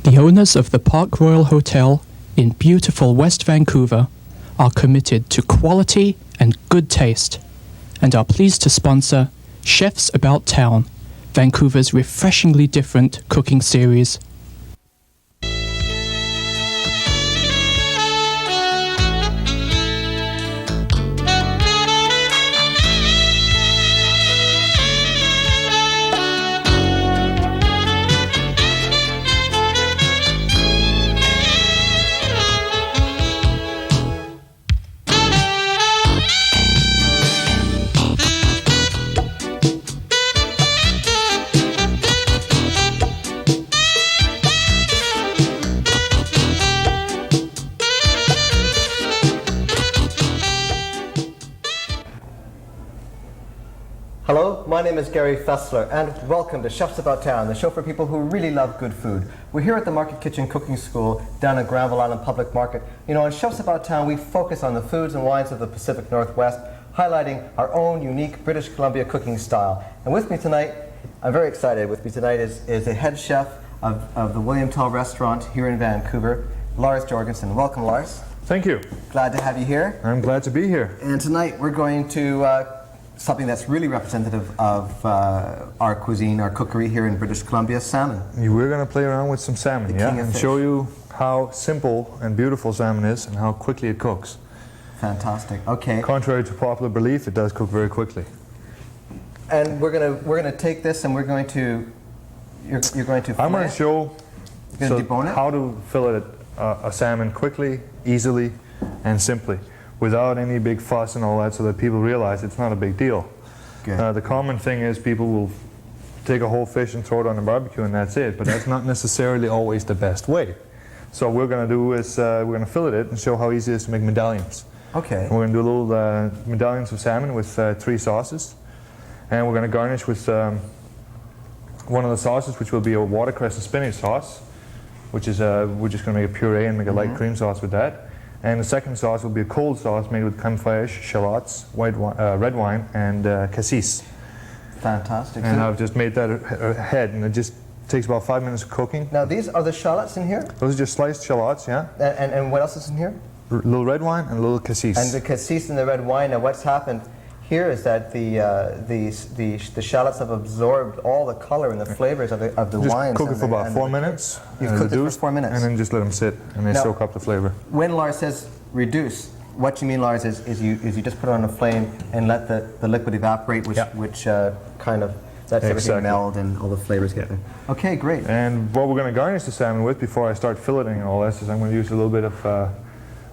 The owners of the Park Royal Hotel in beautiful West Vancouver are committed to quality and good taste and are pleased to sponsor Chefs About Town, Vancouver's refreshingly different cooking series. Hello, my name is Gary Faessler and welcome to Chefs About Town, the show for people who really love good food. We're here at the Market Kitchen Cooking School down at Granville Island Public Market. You know, in Chefs About Town we focus on the foods and wines of the Pacific Northwest, highlighting our own unique British Columbia cooking style. And with me tonight, I'm very excited, with me tonight is the head chef of the William Tell restaurant here in Vancouver, Lars Jorgensen. Welcome, Lars. Thank you. Glad to have you here. I'm glad to be here. And tonight we're going to something that's really representative of our cuisine, our cookery here in British Columbia, salmon. We're going to play around with some salmon, and show you how simple and beautiful salmon is and how quickly it cooks. Fantastic. Okay. Contrary to popular belief, it does cook very quickly. And we're gonna take this and we're going to you're going to. I'm going to show how to fillet a salmon quickly, easily, and simply, without any big fuss and all that, so that people realize it's not a big deal. The common thing is people will take a whole fish and throw it on the barbecue and that's it, but that's not necessarily always the best way. So what we're going to do is we're going to fillet it and show how easy it is to make medallions. Okay. And we're going to do little medallions of salmon with 3 sauces, and we're going to garnish with one of the sauces, which will be a watercress and spinach sauce, which is we're just going to make a puree and make a light cream sauce with that. And the second sauce will be a cold sauce made with crème fraiche, shallots, red wine, and cassis. Fantastic. And I've just made that ahead, and it just takes about 5 minutes of cooking. Now these are the shallots in here? Those are just sliced shallots, yeah. And what else is in here? A little red wine and a little cassis. And the cassis and the red wine. Now what's happened here is that the shallots have absorbed all the color and the flavors of the wines. Cook it for about 4 minutes. You've cooked it for 4 minutes. And then just let them sit, and they soak up the flavor. When Lars says reduce, what you mean, Lars, is you just put it on the flame and let the liquid evaporate, which kind of lets everything meld and all the flavors get there. Okay, great. And what we're going to garnish the salmon with before I start filleting all this is I'm going to use a little bit of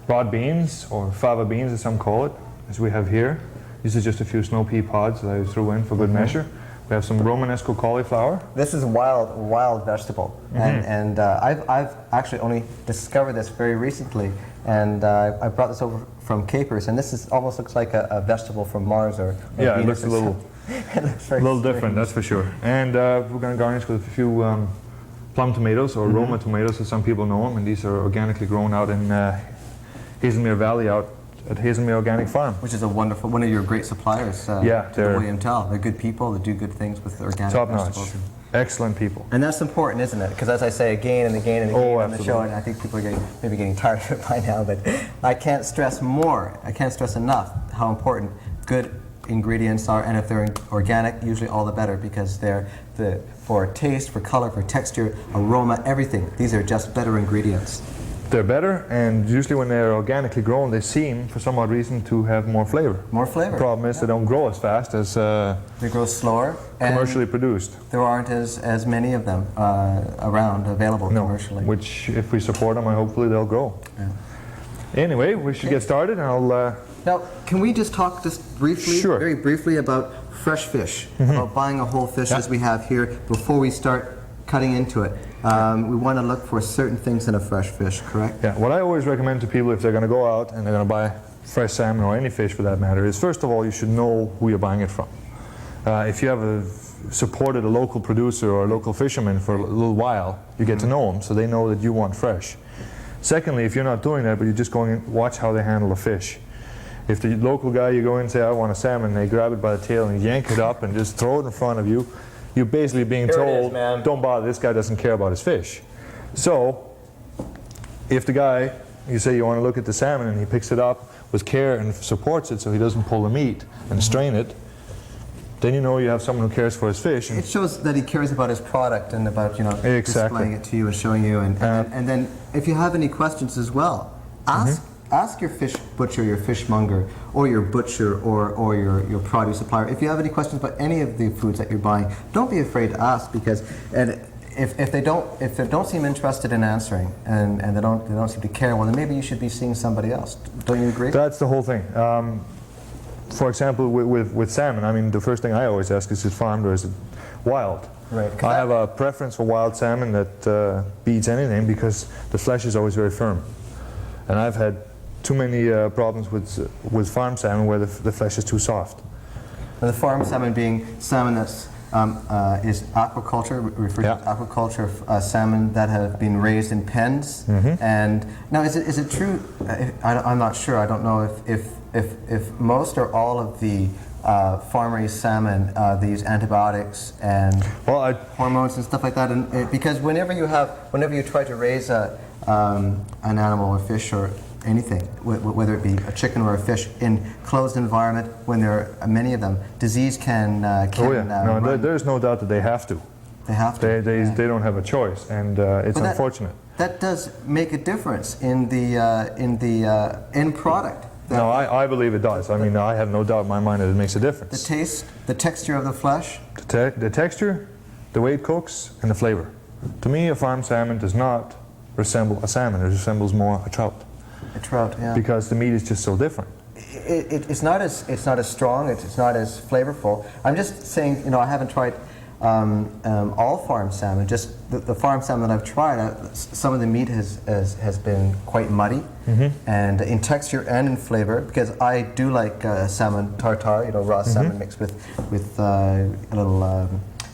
broad beans, or fava beans as some call it, as we have here. These are just a few snow pea pods that I threw in for good measure. We have some Romanesco cauliflower. This is wild vegetable, and I've actually only discovered this very recently, and I brought this over from Capers, and this almost looks like a vegetable from Mars or yeah, Venus. It looks a little different, that's for sure. And we're going to garnish with a few plum tomatoes, or Roma tomatoes as some people know them, and these are organically grown out in Hazelmere Valley out at Hazelmere Organic Farm. Which is one of your great suppliers to William Tell. They're good people that do good things with organic vegetables. Top-notch. Excellent people. And that's important, isn't it? Because as I say again and again and again on the show, and I think people are maybe getting tired of it by now, but I can't stress enough how important good ingredients are, and if they're organic, usually all the better, because they're for taste, for color, for texture, aroma, everything. These are just better ingredients. They're better, and usually when they're organically grown, they seem, for some odd reason, to have more flavor. More flavor. The problem is they don't grow as fast as they grow slower. Commercially produced. There aren't as many of them around available commercially. Which, if we support them, hopefully they'll grow. Yeah. Anyway, we should get started, and I'll... Now, can we just talk briefly, very briefly, about fresh fish, about buying a whole fish as we have here before we start cutting into it. We want to look for certain things in a fresh fish, correct? Yeah, what I always recommend to people if they're going to go out and they're going to buy fresh salmon or any fish for that matter is, first of all, you should know who you're buying it from. If you have supported a local producer or a local fisherman for a little while, you get to know them, so they know that you want fresh. Secondly, if you're not doing that, but you're just going and watch how they handle the fish. If the local guy, you go in and say, I want a salmon, they grab it by the tail and yank it up and just throw it in front of you, you're basically being told, don't bother, this guy doesn't care about his fish. So, if the guy, you say you want to look at the salmon and he picks it up with care and supports it so he doesn't pull the meat and strain it, then you know you have someone who cares for his fish. It shows that he cares about his product and about, you know, Exactly. displaying it to you and showing you. And then if you have any questions as well, ask your fish butcher, your fishmonger, or your butcher, or your produce supplier. If you have any questions about any of the foods that you're buying, don't be afraid to ask, because if they don't seem interested in answering and they don't seem to care, well, then maybe you should be seeing somebody else. Don't you agree? That's the whole thing. For example, with salmon, I mean, the first thing I always ask is it farmed or is it wild? Right. I have a preference for wild salmon that beats anything because the flesh is always very firm. And I've had too many problems with farm salmon where the flesh is too soft. And the farm salmon being salmon that's is aquaculture, referred to as aquaculture salmon that have been raised in pens. And now, is it true? I'm not sure. I don't know if most or all of the farm-raised salmon these antibiotics and hormones and stuff like that. And because whenever you try to raise an animal or fish or anything, whether it be a chicken or a fish, in closed environment, when there are many of them, disease can no, there's no doubt that they have to. They have to. They don't have a choice, and it's unfortunate. That does make a difference in the end product. No, I believe it does. I mean, I have no doubt in my mind that it makes a difference. The taste, the texture of the flesh? The texture, the way it cooks, and the flavor. To me, a farm salmon does not resemble a salmon. It resembles more a trout. A trout, yeah. Because the meat is just so different. It's not as strong. It's not as flavorful. I'm just saying, you know, I haven't tried all farm salmon. Just the farm salmon that I've tried, some of the meat has been quite muddy, and in texture and in flavor. Because I do like salmon tartare, you know, raw salmon mixed with a little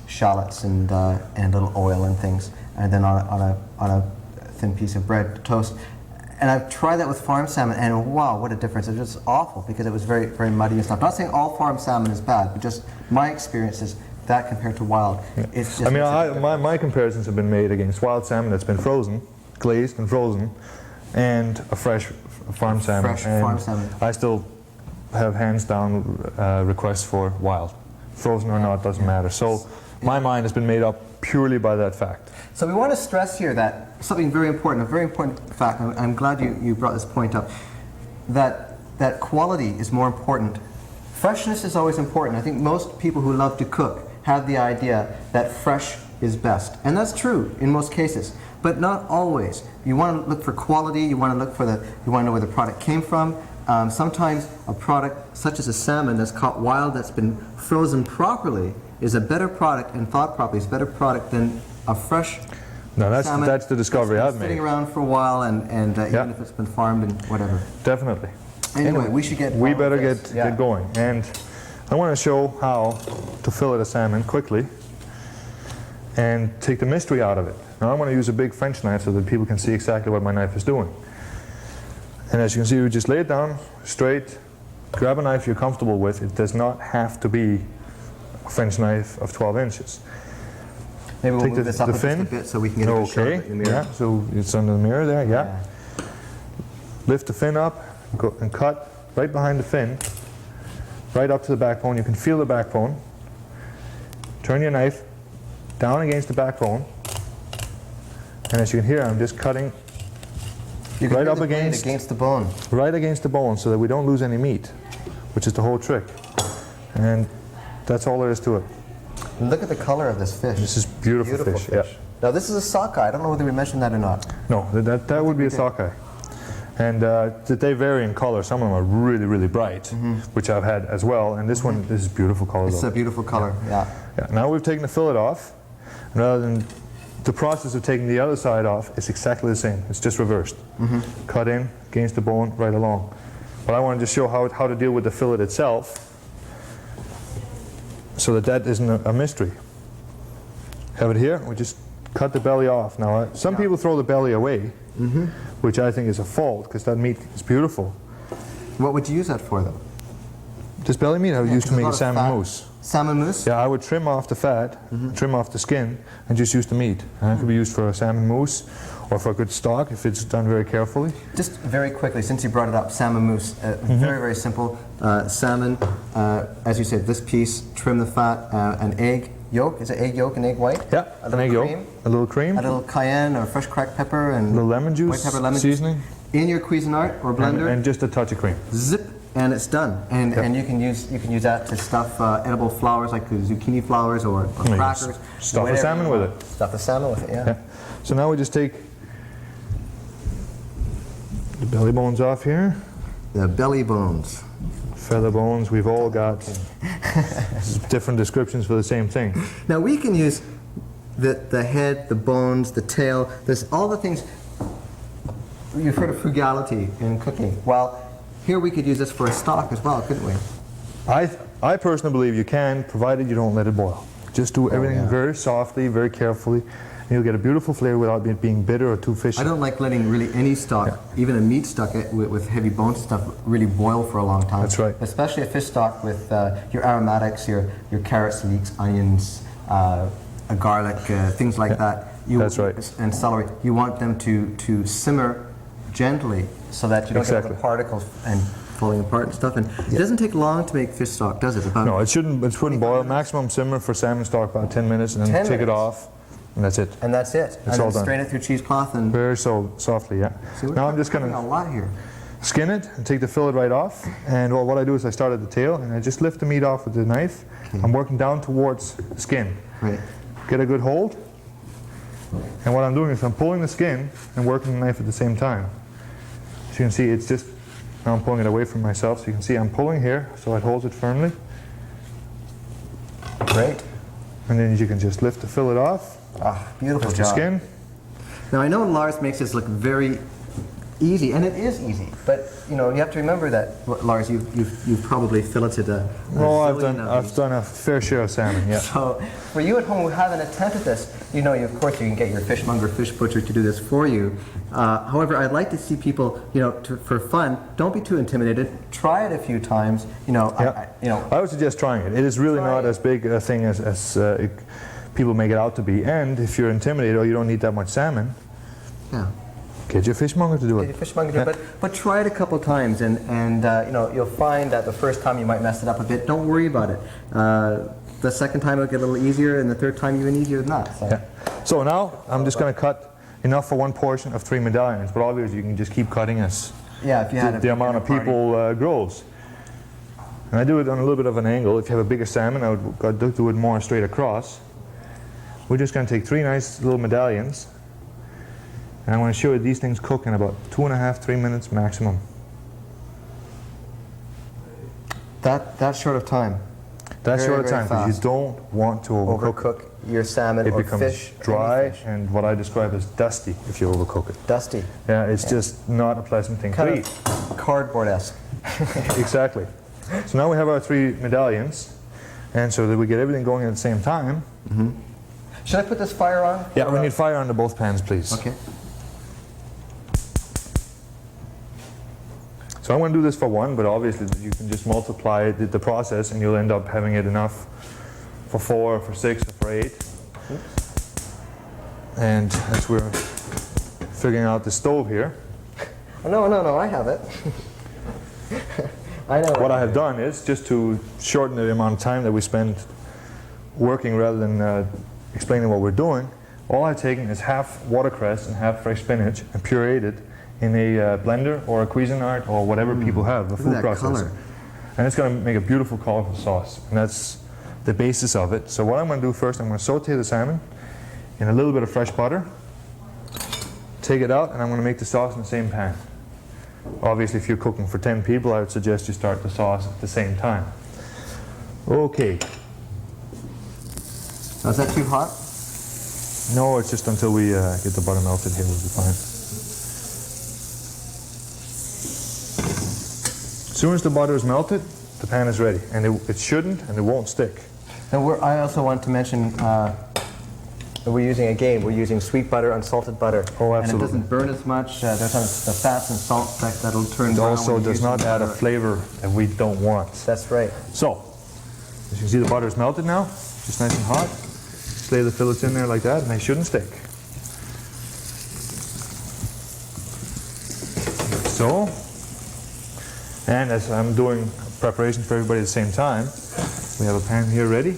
shallots and little oil and things, and then on a thin piece of bread, toast. And I've tried that with farm salmon, and wow, what a difference. It was just awful because it was very, very muddy and stuff. Not saying all farm salmon is bad, but just my experience is that compared to wild, it's just... I mean, my comparisons have been made against wild salmon that's been frozen, glazed and frozen, and a fresh farm salmon. Farm salmon. I still have hands down requests for wild. Frozen or not, doesn't matter. So my mind has been made up purely by that fact. So we want to stress here that something very important, a very important fact, and I'm glad you brought this point up, that quality is more important. Freshness is always important. I think most people who love to cook have the idea that fresh is best. And that's true in most cases, but not always. You want to look for quality, you want to look for you want to know where the product came from. Sometimes a product such as a salmon that's caught wild, that's been frozen properly, is a better product, and thought properly is a better product than a fresh salmon. That's the discovery I've made. Sitting around for a while, and even if it's been farmed and whatever. Definitely. Anyway, we should get... We better get going. And I want to show how to fillet a salmon quickly and take the mystery out of it. Now I want to use a big French knife so that people can see exactly what my knife is doing. And as you can see, we just lay it down straight, grab a knife you're comfortable with. It does not have to be a French knife of 12 inches. Maybe we'll move this up just a bit so we can get a good shot of the mirror. Yeah, so it's under the mirror there, yeah. Lift the fin up, go and cut right behind the fin, right up to the backbone. You can feel the backbone. Turn your knife down against the backbone, and as you can hear, I'm just cutting right up against the bone. Right against the bone, so that we don't lose any meat, which is the whole trick. And that's all there is to it. Look at the color of this fish. This is beautiful fish. Yeah. Now this is a sockeye. I don't know whether we mentioned that or not. No, that would be a sockeye. And they vary in color. Some of them are really, really bright, which I've had as well. And this one, this is beautiful color. It's a beautiful color, yeah. Now we've taken the fillet off. Rather than the process of taking the other side off is exactly the same. It's just reversed. Cut in against the bone, right along. But I wanted to show how to deal with the fillet itself, so that isn't a mystery. Have it here. We just cut the belly off. Now, some people throw the belly away, which I think is a fault, because that meat is beautiful. What would you use that for, though? This belly meat I would use to make a There's lot of salmon fat. mousse. Salmon mousse? Yeah, I would trim off the fat, trim off the skin, and just use the meat. And it could be used for a salmon mousse or for a good stock if it's done very carefully. Just very quickly, since you brought it up, salmon mousse, very, very simple. Salmon, as you said, this piece, trim the fat, an egg yolk. Is it egg yolk and egg white? Yeah, a an egg little yolk, cream, a little cream, a little cayenne or fresh cracked pepper, and a little lemon juice, white pepper, lemon seasoning, juice. In your Cuisinart or blender, and just a touch of cream. zip, and it's done. And you can use that to stuff edible flowers like the zucchini flowers or crackers. Stuff the salmon with it. Stuff the salmon with it, yeah. So now we just take the belly bones off here. The belly bones. Feather bones, we've all got different descriptions for the same thing. Now we can use the head, the bones, the tail, there's all the things. You've heard of frugality in cooking. Well, here we could use this for a stock as well, couldn't we? I personally believe you can, provided you don't let it boil. Just do everything very softly, very carefully, and you'll get a beautiful flavor without it being bitter or too fishy. I don't like letting really any stock, even a meat stock with heavy bones and stuff, really boil for a long time. That's right. Especially a fish stock with your aromatics, your carrots, leeks, onions, garlic, things like that. That's right. And celery. You want them to simmer gently so that you don't get all the particles and falling apart and stuff. And it doesn't take long to make fish stock, does it? No, it shouldn't boil. Maximum simmer for salmon stock about 10 minutes, and then take it off, and that's it. And that's it. It's all done. Strain it through cheesecloth and. Very softly, yeah. See, now I'm just going a lot here. to skin it and take the fillet right off. And what I do is I start at the tail and I just lift the meat off with the knife. I'm working down towards the skin. Right. Get a good hold. And what I'm doing is I'm pulling the skin and working the knife at the same time. So you can see it's just, now I'm pulling it away from myself, so you can see I'm pulling here, so it holds it firmly. Great. And then you can just lift the fillet off. Ah, beautiful Lift job. the skin. Now I know Lars makes this look very easy, and it is easy. But you know, you have to remember that, Lars, you've probably filleted a Oh, zillion of I've these. done a fair share of salmon, yeah. So for you at home who haven't attempted this, you know, of course you can get your fishmonger, fish butcher to do this for you. However, I'd like to see people, you know, for fun, don't be too intimidated. Try it a few times. You know, I would suggest trying it. It is really not as big a thing as people make it out to be. And if you're intimidated or you don't need that much salmon, get your fishmonger to do it. Get your fishmonger to do it. But try it a couple times, and you know, you'll find that the first time you might mess it up a bit. Don't worry about it. The second time it'll get a little easier, and the third time even easier than that. So, so now I'm just going to cut enough for one portion of 3 medallions, but obviously you can just keep cutting as if you had the amount of people grows. And I do it on a little bit of an angle. If you have a bigger salmon, I would do it more straight across. We're just going to take 3 nice little medallions, and I want to show you these things cook in about 2.5–3 minutes maximum. that short of time. That's Very, short of very time because you fast. don't want to overcook. Your salmon It or becomes fish, dry any fish. and what I describe as dusty if you overcook it. Dusty. Yeah, it's just not a pleasant thing Kind to eat. of cardboard-esque. Exactly. So now we have our 3 medallions, and so that we get everything going at the same time. Should I put this fire on? Yeah, we need fire under both pans, please. Okay. So I'm going to do this for 1, but obviously you can just multiply the process and you'll end up having it enough for 4, for 6, or for 8. And as we're figuring out the stove here, Oh, no, I have it. I know. what I have done is, just to shorten the amount of time that we spend working rather than explaining what we're doing, all I've taken is half watercress and half fresh spinach and pureed it in a blender or a Cuisinart or whatever people have, a food processor. Color. And it's going to make a beautiful colorful sauce, and that's the basis of it. So what I'm going to do first, I'm going to saute the salmon in a little bit of fresh butter, take it out, and I'm going to make the sauce in the same pan. Obviously, if you're cooking for 10 people, I would suggest you start the sauce at the same time. Okay. Now, is that too hot? No, it's just until we get the butter melted here, we'll be fine. As soon as the butter is melted, the pan is ready, and it shouldn't and it won't stick. Now, I also want to mention we're using sweet butter, unsalted butter. Oh, and absolutely. it doesn't burn as much. There's the fats and salt that'll turn It brown. also when you does use not the add a butter. flavor that we don't want. That's right. So, as you can see, the butter is melted now, just nice and hot. Just lay the fillets in there like that, and they shouldn't stick. Like so. And as I'm doing preparation for everybody at the same time, we have a pan here ready.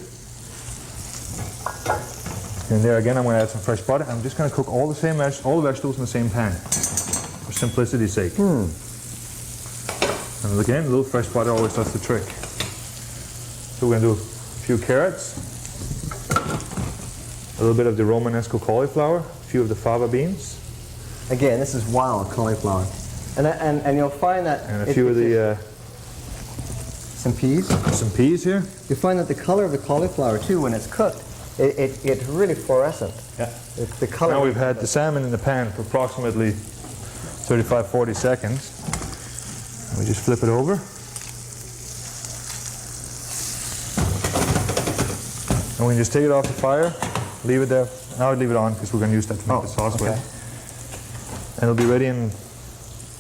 And there again, I'm going to add some fresh butter. I'm just going to cook all the vegetables in the same pan, for simplicity's sake. And again, a little fresh butter always does the trick. So we're going to do a few carrots, a little bit of the Romanesco cauliflower, a few of the fava beans, Again, this is wild cauliflower. And you'll find that... and a few of the some peas. some peas here. You find that the color of the cauliflower, too, when it's cooked, it's really fluorescent. Yeah. It's the color. Now we've had the salmon in the pan for approximately 35-40 seconds. And we just flip it over. And we can just take it off the fire, leave it there. I would leave it on because we're going to use that to make the sauce with. And it'll be ready in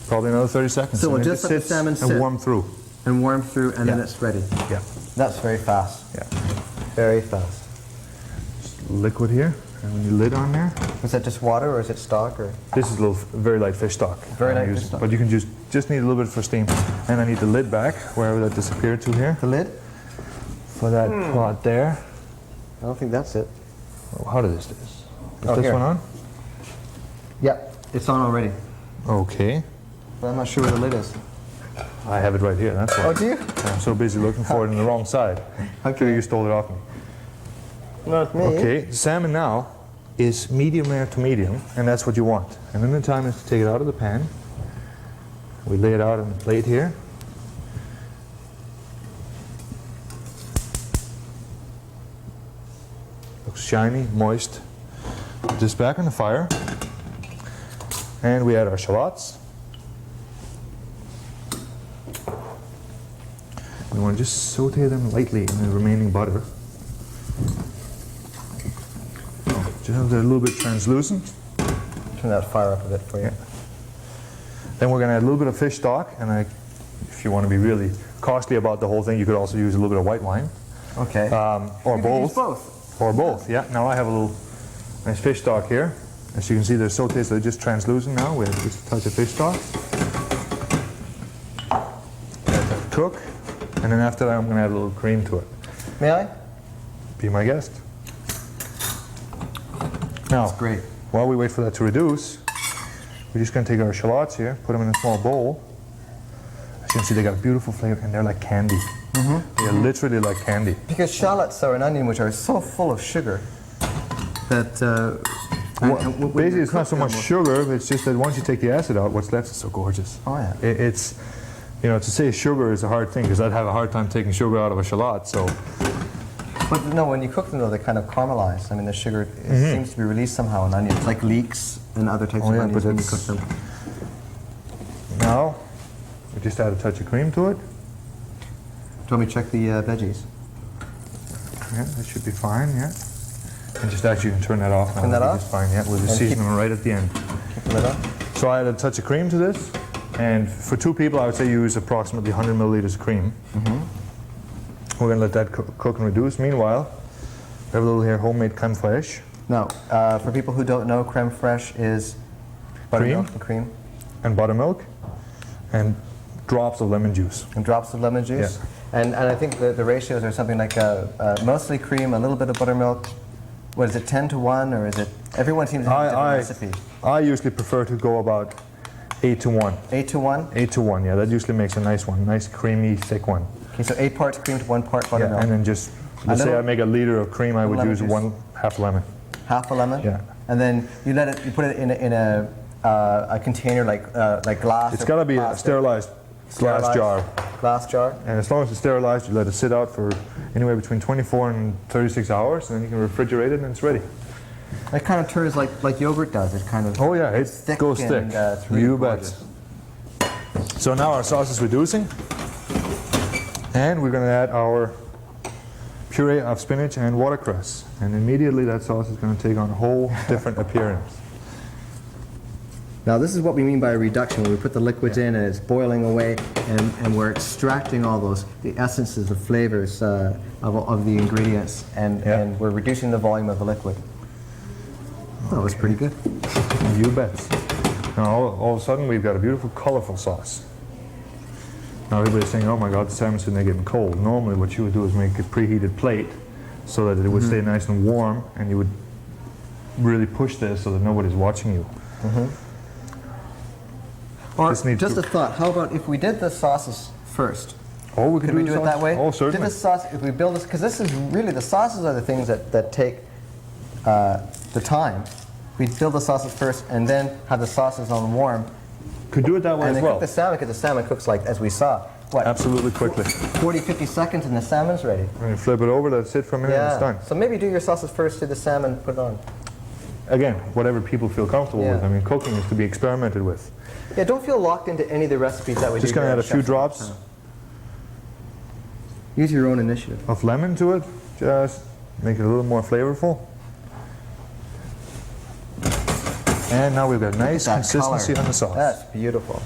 probably another 30 seconds. So we'll And it just let the sits salmon and sit. warm through. And warm through, and then Yeah. it's ready. Yeah. That's very fast. Yeah. Very fast. Just liquid here, and when you lid on there. Is that just water, or is it stock, or? This is a little very light fish stock. Very I'm light using, fish stock. But you can just need a little bit for steam. And I need the lid back, wherever that disappeared to here, The lid? for that pot there. I don't think that's it. Oh, how does this? Is Oh, this here. one on? Yep, it's on already. Okay. But I'm not sure where the lid is. I have it right here, that's why. Oh, do you? I'm so busy looking for it on the wrong side. Okay. You stole it off me. Not me. Okay, the salmon now is medium rare to medium, and that's what you want. And then the time is to take it out of the pan. We lay it out on the plate here. Looks shiny, moist. Put this back on the fire. And we add our shallots. We want to just saute them lightly in the remaining butter. Just have they're a little bit translucent. Turn that fire up a bit for you. Then we're going to add a little bit of fish stock, and if you want to be really costly about the whole thing, you could also use a little bit of white wine. Okay. Or You could both. use both. Or both, yeah. Now I have a little nice fish stock here. As you can see, they're sauteed, so they're just translucent now. We have just a touch of fish stock. Let that cook, and then after that I'm going to add a little cream to it. May I? Be my guest. Now, That's great. while we wait for that to reduce, we're just going to take our shallots here, put them in a small bowl. As you can see, they got a beautiful flavor, and they're like candy. They're literally like candy. Because shallots are an onion which are so full of sugar that Basically, it's not so much sugar, but it's just that once you take the acid out, what's left is so gorgeous. Oh, yeah. It's, you know, to say sugar is a hard thing, because I'd have a hard time taking sugar out of a shallot, so. But no, when you cook them though, they kind of caramelize. I mean, the sugar seems to be released somehow in onions, like leeks and other types of yeah, onions but when you it's- cook them. Now, we just add a touch of cream to it. Do you want me to check the veggies? Yeah, that should be fine, yeah. And just actually, you can turn that off now. Turn that that'll be off? just fine, yeah. We'll just And season keep- them right at the end. Keep the lid on? So I added a touch of cream to this, and for 2 people, I would say use approximately 100 milliliters of cream. We're going to let that cook and reduce. Meanwhile, we have a little here homemade crème fraiche. Now, for people who don't know, crème fraiche is buttermilk and cream And buttermilk, and drops of lemon juice. and drops of lemon juice. And I think the ratios are something like mostly cream, a little bit of buttermilk. What is it, 10 to 1, or is it? Everyone seems to have a different recipe. I usually prefer to go about 8 to 1. 8 to 1? 8 to 1, yeah, that usually makes a nice one, nice creamy, thick one. Okay, so 8 parts cream to 1 part Yeah, buttermilk. and then just, let's say I make a liter of cream, I would lemon use juice. half lemon. Half a lemon? Yeah. And then you put it in a container like glass. It's or got to be a plastic. sterilized glass jar. Glass jar. And as long as it's sterilized, you let it sit out for anywhere between 24 and 36 hours, and then you can refrigerate it and it's ready. It kind of turns like yogurt does. It kind of Oh yeah, it thick goes and, thick. it's really You bet. gorgeous. So now our sauce is reducing, and we're going to add our puree of spinach and watercress. And immediately that sauce is going to take on a whole different appearance. Now this is what we mean by a reduction, when we put the liquids in and it's boiling away and we're extracting all those, the essences, the flavors of the ingredients, and we're reducing the volume of the liquid. Oh, that was pretty good. You bet. Now all of a sudden we've got a beautiful colorful sauce. Now everybody's saying, oh my god, the salmon's sitting there getting cold. Normally what you would do is make a preheated plate so that it would stay nice and warm, and you would really push this so that nobody's watching you. Or just a thought, how about if we did the sauces first? Oh, we could we do it that way? Oh, certainly. Did the sauce, if we build this, because this is really, the sauces are the things that take the time. We build the sauces first and then have the sauces on warm. Could do it that way and as then well. cook the salmon, because the salmon cooks like, as we saw, what? Absolutely quickly. 40, 50 seconds and the salmon's ready. When you flip it over, let it sit for a minute and it's done. So maybe do your sauces first, do the salmon, put it on. Again, whatever people feel comfortable with. I mean, cooking is to be experimented with. Yeah, don't feel locked into any of the recipes that we do. Just going to add a few drops Use your own initiative. of lemon to it. Just make it a little more flavorful. And now we've got nice consistency on the sauce. That's beautiful.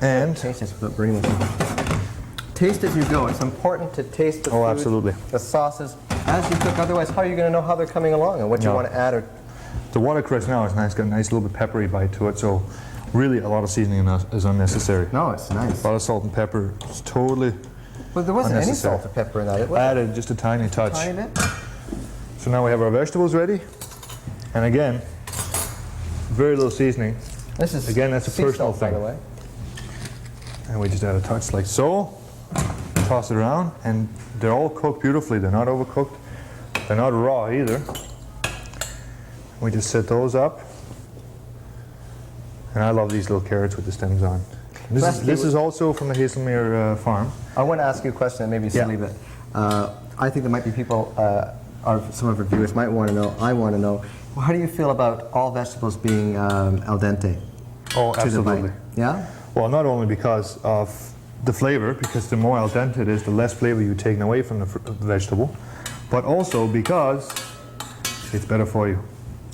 And Taste this without burning with Taste as you go. It's important to taste the food, absolutely. the sauces, as you cook. Otherwise, how are you going to know how they're coming along and what you want to add? Or the watercress now is nice, got a nice little bit peppery bite to it, so really a lot of seasoning is unnecessary. No, it's nice. A lot of salt and pepper is totally But there wasn't any unnecessary. salt or pepper in that. It was Added just a tiny touch. a tiny bit. So now we have our vegetables ready, and again, very little seasoning. This is Again, that's a sea personal salt, by thing. the way. And we just add a touch like so, toss it around, and they're all cooked beautifully. They're not overcooked, they're not raw either. We just set those up, and I love these little carrots with the stems on. This is also from the Faessler farm. I want to ask you a question that may be silly, but I think there might be people, or some of our viewers might want to know, I want to know, how do you feel about all vegetables being al dente? Oh, To the absolutely. bite? Yeah? Well, not only because of the flavor, because the more al dente it is, the less flavor you're taking away from the vegetable, but also because it's better for you.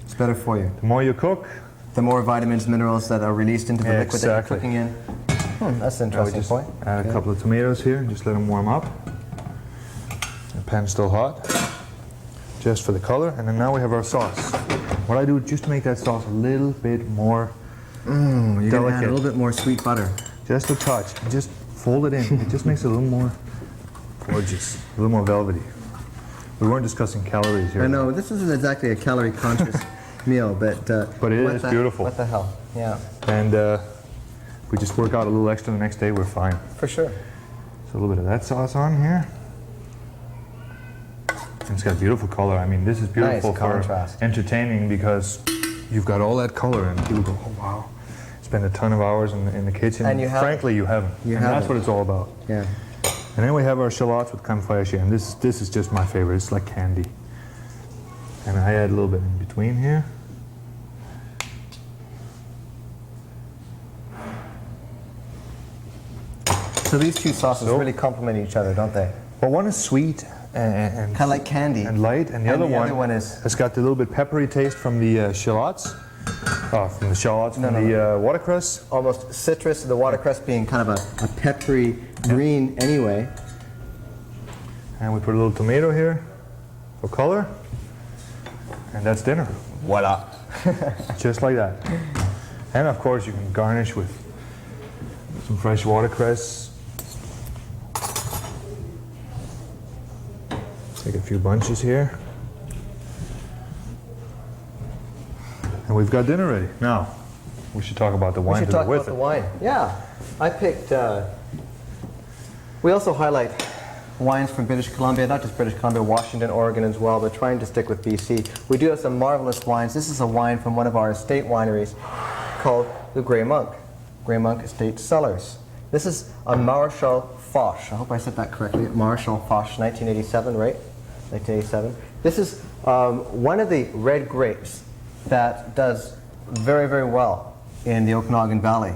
It's better for you. The more you cook, The more vitamins, minerals that are released into the liquid that you're cooking in. That's an interesting point. Add a couple of tomatoes here and just let them warm up. The pan's still hot, just for the color. And then now we have our sauce. What I do just to make that sauce a little bit more You're going to delicate. add a little bit more sweet butter. Just a touch. And just fold it in. It just makes it a little more gorgeous, a little more velvety. We weren't discussing calories here. I know, this isn't exactly a calorie conscious meal, but But it is beautiful. What the hell? Yeah, And if we just work out a little extra the next day, we're fine. for sure. So a little bit of that sauce on here. And it's got a beautiful color. I mean, this is beautiful Nice for contrast. entertaining because you've got all that color and people go, oh wow. Spend a ton of hours in the kitchen. And you haven't. Frankly, you haven't. You and that's haven't. what it's all about. Yeah. And then we have our shallots with crème fraiche, and this is just my favorite. It's like candy. And I add a little bit in between here. So these two sauces really complement each other, don't they? Well, one is sweet and Kind of like candy. and light, and the other one is has got the little bit peppery taste from the shallots. From the watercress. almost citrus, the watercress being kind of a peppery green anyway. And we put a little tomato here for color. And that's dinner. Voila. Just like that. And of course you can garnish with some fresh watercress. Take a few bunches here. And we've got dinner ready. Now, we should talk about the wine We should to talk go with about it. the wine. Yeah, I picked. We also highlight wines from British Columbia, not just British Columbia, Washington, Oregon as well, but trying to stick with BC. We do have some marvelous wines. This is a wine from one of our estate wineries called the Grey Monk Estate Cellars. This is a Maréchal Foch. I hope I said that correctly. Maréchal Foch, 1987, right? 1987. This is one of the red grapes that does very, very well in the Okanagan Valley,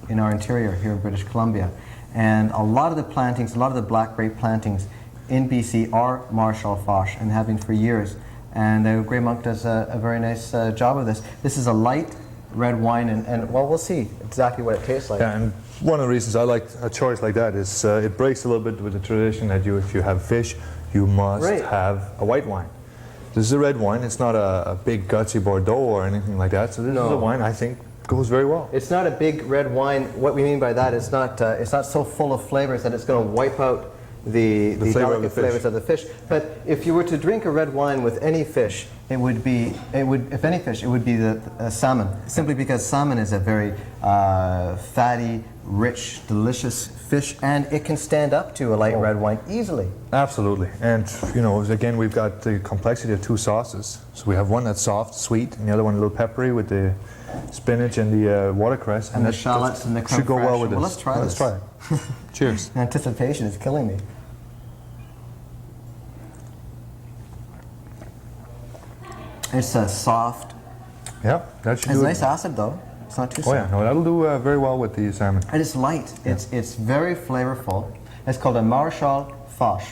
in our interior here in British Columbia. And a lot of the plantings, a lot of the black grape plantings in BC are Marshall Foch and have been for years. And Grey Monk does a very nice job of this. This is a light red wine, and well, we'll see exactly what it tastes like. Yeah, and one of the reasons I like a choice like that is it breaks a little bit with the tradition that if you have fish, you must have a white wine. This is a red wine. It's not a big gutsy Bordeaux or anything like that. So this is a wine I think goes very well. It's not a big red wine. What we mean by that is it's not so full of flavors that it's going to wipe out the delicate flavors of the fish. But if you were to drink a red wine with any fish, it would be the salmon. Simply because salmon is a very fatty, rich, delicious fish, and it can stand up to a light red wine easily. Absolutely. And you know, again, we've got the complexity of 2 sauces. So we have one that's soft, sweet, and the other one a little peppery with the spinach and the watercress. And the shallots and the crème should go well fraiche. with this. Well, let's try this. Let's try it. Cheers. Anticipation is killing me. It's soft. Yeah, that should It's do nice it. acid though. It's not too Oh soft. yeah, no, that'll do very well with the salmon. And it's light. Yeah. It's very flavorful. It's called a Marshall Foch,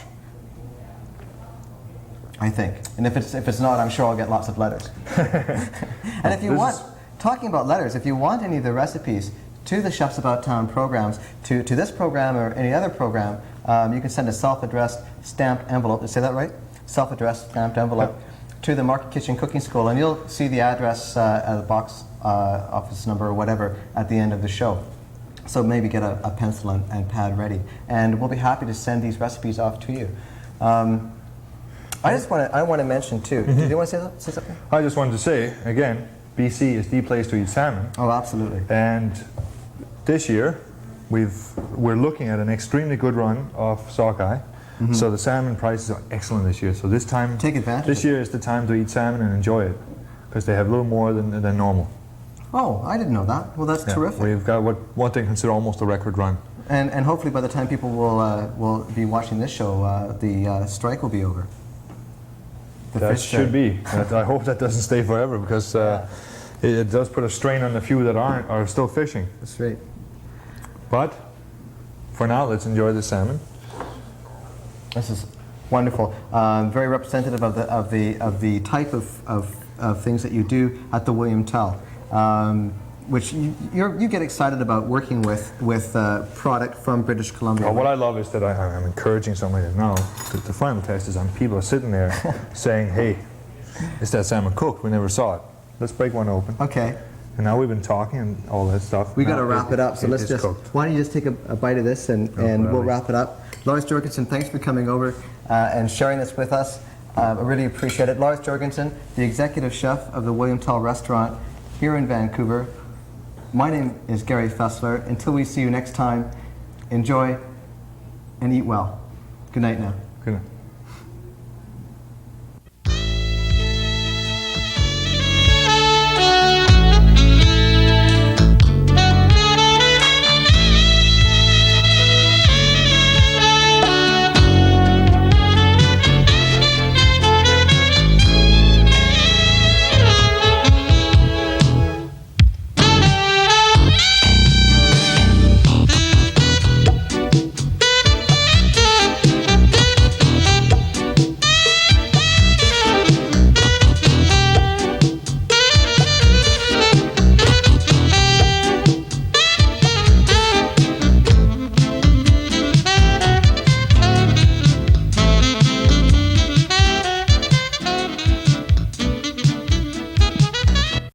I think. And if it's not, I'm sure I'll get lots of letters. And if you want, talking about letters, if you want any of the recipes to the Chefs About Town programs, to this program or any other program, you can send a self-addressed stamped envelope. Did I say that right? Self-addressed stamped envelope to the Market Kitchen Cooking School, and you'll see the address, the box office number or whatever at the end of the show. So maybe get a pencil and pad ready, and we'll be happy to send these recipes off to you. I want to mention too. Did you want to say something? I just wanted to say again, BC is the place to eat salmon. Oh, absolutely. And this year, we're looking at an extremely good run of sockeye. So the salmon prices are excellent this year. So this time, take advantage. This year is the time to eat salmon and enjoy it, because they have a little more than normal. Oh, I didn't know that. Well, that's terrific. We've got what one thing consider almost a record run. And hopefully by the time people will be watching this show, the strike will be over. That should be. I hope that doesn't stay forever, because it does put a strain on the few that are still fishing. That's right. But for now, let's enjoy the salmon. This is wonderful. Very representative of the type of things that you do at the William Tell, which you get excited about working with product from British Columbia. Well, what I love is that I'm encouraging somebody to know that the final test is on. People are sitting there saying, "Hey, is that salmon cooked? We never saw it. Let's break one open." Okay. And now we've been talking and all that stuff. We got to wrap it up, so let's just. Cooked. Why don't you just take a bite of this and we'll wrap it up. Lars Jorgensen, thanks for coming over and sharing this with us. I really appreciate it. Lars Jorgensen, the executive chef of the William Tell restaurant here in Vancouver. My name is Gary Faessler. Until we see you next time, enjoy and eat well. Good night now. Good night.